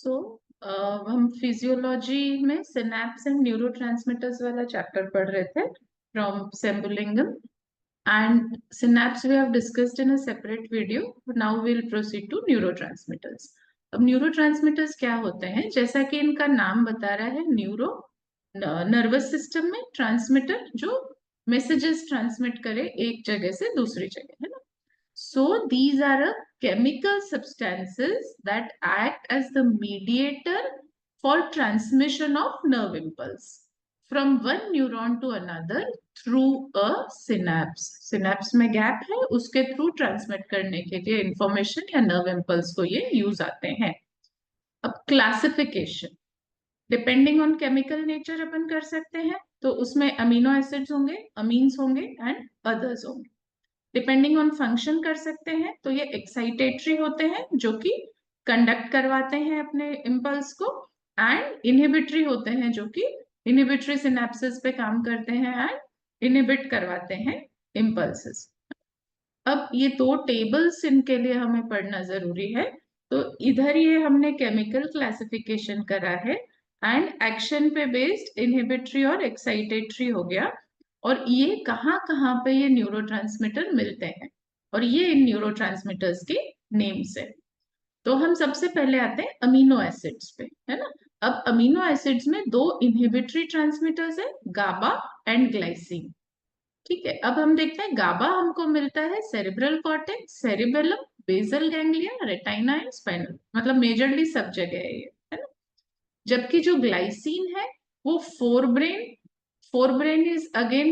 सो हम फिजियोलॉजी में synapse and neurotransmitters वाला चैप्टर पढ़ रहे थे from Sembulingam and synapse we have discussed in a separate video. Now we will proceed to neurotransmitters. अब न्यूरोट्रांसमीटर्स क्या होते हैं? जैसा कि इनका नाम बता रहा है, न्यूरो नर्वस सिस्टम में ट्रांसमीटर जो मैसेजेस ट्रांसमिट करे एक जगह से दूसरी जगह, है ना. So these are chemical substances that act as the mediator for transmission of nerve impulse from one neuron to another through a synapse. Synapse में गैप है, उसके थ्रू ट्रांसमिट करने के लिए इंफॉर्मेशन या नर्व इम्पल्स को ये यूज आते हैं. अब classification depending on chemical nature अपन कर सकते हैं. तो उसमें अमीनो एसिड्स होंगे, अमीन्स होंगे एंड अदर्स होंगे. डिपेंडिंग ऑन फंक्शन कर सकते हैं. तो ये एक्साइटेटरी होते हैं जो कि कंडक्ट करवाते हैं अपने इम्पल्स को, एंड इनहिबिटरी होते हैं जो कि इनहिबिटरी सिनेप्सिस पे काम करते हैं एंड इनहिबिट करवाते हैं इम्पल्सेस. अब ये दो टेबल्स इनके लिए हमें पढ़ना जरूरी है. तो इधर ये हमने केमिकल क्लासिफिकेशन करा है एंड एक्शन पे बेस्ड इनहिबिटरी और एक्साइटेटरी हो गया. और ये कहाँ कहाँ पे ये न्यूरोट्रांसमीटर मिलते हैं और ये इन न्यूरोट्रांसमीटर्स के नेम्स है. तो हम सबसे पहले आते हैं अमीनो एसिड्स पे, है ना. अब अमीनो एसिड्स में दो इनहिबिटरी ट्रांसमीटर्स है, गाबा एंड ग्लाइसिन. ठीक है, अब हम देखते हैं गाबा हमको मिलता है cerebral cortex, cerebellum, basal ganglia, retina and spinal, मतलब मेजरली सब जगह है ना. जबकि जो ग्लाइसिन है वो फोर ब्रेन इज अगेन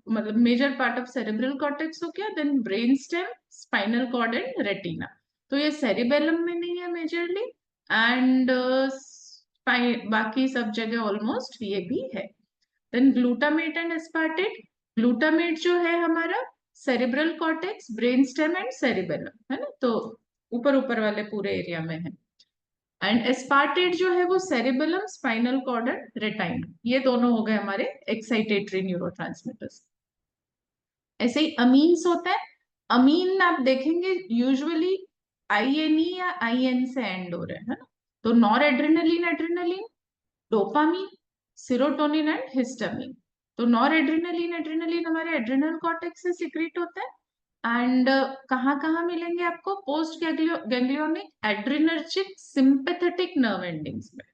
मतलब major part of cerebral cortex हो गया, then brain stem, spinal cord and retina. तो ये सेरिबेलम में नहीं है मेजरली, एंड बाकी सब जगह ऑलमोस्ट ये भी है. Then glutamate and aspartate. Glutamate जो है हमारा cerebral cortex, brain stem and cerebellum, है ना. तो ऊपर ऊपर वाले पूरे एरिया में है. एंड एस्पार्टेट जो है वो cerebellum, spinal cord and retina, ये दोनों हो गए हमारे एक्साइटेटरी न्यूरोट्रांसमीटर्स. ऐसे ही अमीन्स होता है. अमीन आप देखेंगे यूजुअली आईएनई या आईएन से एंड हो रहे हैं, है ना. तो nor adrenaline, adrenaline, dopamine, serotonin and histamine. तो नॉर एड्रेनलिन, एड्रेनलिन हमारे एड्रेनल कॉर्टेक्स से सिक्रीट होता है. एंड कहाँ कहाँ मिलेंगे आपको? Post ganglionic, adrenergic, sympathetic nerve endings में.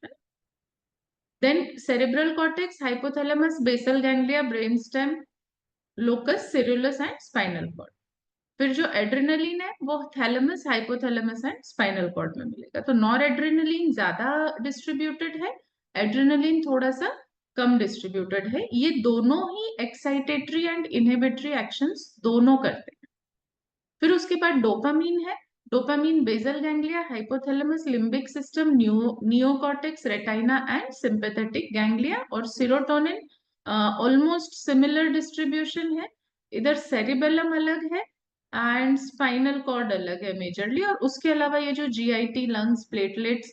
Then cerebral cortex, hypothalamus, basal ganglia, brain stem, locus, coeruleus and spinal cord. फिर जो एड्रेनलिन है वो thalamus, hypothalamus and spinal cord में मिलेगा. तो नॉर एड्रेनलिन ज्यादा डिस्ट्रीब्यूटेड है, एड्रेनलिन थोड़ा सा कम डिस्ट्रीब्यूटेड है. ये दोनों ही एक्साइटेटरी एंड इनहिबिटरी एक्शंस दोनों करते हैं. फिर उसके बाद डोपामीन है. Dopamine basal ganglia, hypothalamus, limbic system, neocortex, retina and sympathetic ganglia. और सीरोटोनिन ऑलमोस्ट सिमिलर डिस्ट्रीब्यूशन है. इधर सेरिबेलम अलग है एंड स्पाइनल कॉर्ड अलग है मेजरली. और उसके अलावा ये जो जीआईटी, लंग्स, प्लेटलेट्स,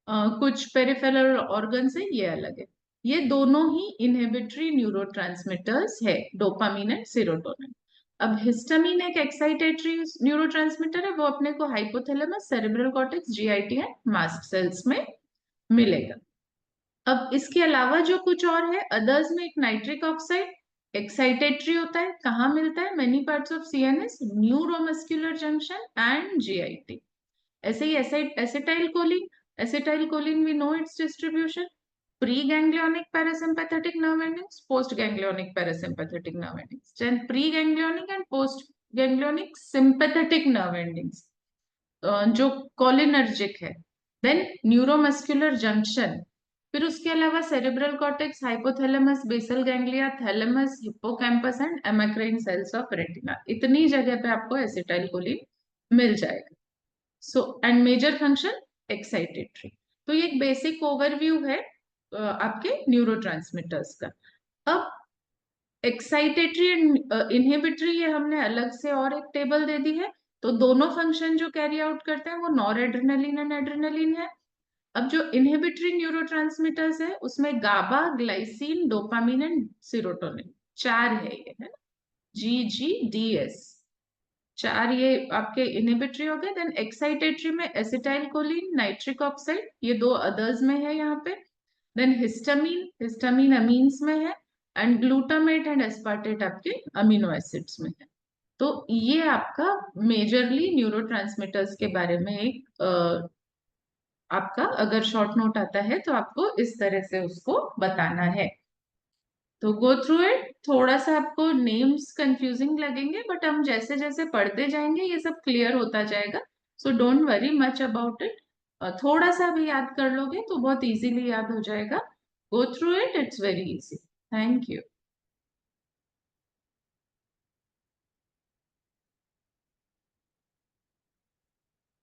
कुछ पेरिफेरल ऑर्गन्स है, ये अलग है. ये दोनों ही इनहिबिटरी न्यूरोट्रांसमीटर्स है, डोपामीन एंड सीरोटोनिन. अब हिस्टामिन एक एक्साइटेटरी न्यूरोट्रांसमीटर है, वो अपने को hypothalamus, cerebral cortex, GIT and mast cells में मिलेगा. अब इसके अलावा जो कुछ और है अदर्स में, एक नाइट्रिक ऑक्साइड एक्साइटेटरी होता है. कहाँ मिलता है? Many parts of CNS, neuromuscular junction and GIT. ऐसे ही acetyl choline. Acetyl choline we know its distribution. Pre ganglionic parasympathetic nerve endings, post ganglionic parasympathetic nerve endings. Then pre ganglionic and post ganglionic sympathetic nerve endings जो cholinergic है. Then neuromuscular junction. फिर उसके अलावा cerebral cortex, hypothalamus, basal ganglia, thalamus, hippocampus and amacrine cells of retina. इतनी जगह पे आपको acetyl choline मिल जाएगा. सो एंड मेजर फंक्शन एक्साइटेटरी. तो ये एक बेसिक ओवरव्यू है आपके न्यूरोट्रांसमीटर्स का. अब एक्साइटेटरी एंड इनहिबिटरी ये हमने अलग से और एक टेबल दे दी है. तो दोनों फंक्शन जो कैरी आउट करते हैं वो नॉर एड्रेनलिन एंड एड्रेनलिन है. अब जो इनहिबिटरी न्यूरोट्रांसमीटर्स है उसमें गाबा, ग्लाइसिन, डोपामिन एंड सीरोटोनिन, चार है ये, है ना. जी जी डी एस. 4 ये आपके इनहिबिटरी हो गए। देन एक्साइटेटरी में acetylcholine, nitric oxide, then excitatory में एसिटाइल कोलिन, नाइट्रिक ऑक्साइड, ये 2 अदर्स में है यहाँ पे। देन हिस्टामीन, हिस्टामीन अमीन्स में है। एंड ग्लूटामेट एंड एस्पार्टेट आपके अमीनो एसिड्स में है। तो ये आपका मेजरली न्यूरोट्रांसमीटर्स के बारे में एक आपका अगर शॉर्ट नोट आता है तो आपको इस तरह से उसको बताना है। तो गो थ्रू इट। थोड़ा सा आपको नेम्स कंफ्यूजिंग लगेंगे, बट हम जैसे जैसे पढ़ते जाएंगे ये सब क्लियर होता जाएगा। So don't worry much about it. थोड़ा सा भी याद कर लोगे तो बहुत इजीली याद हो जाएगा। Go through it, it's very easy. Thank you.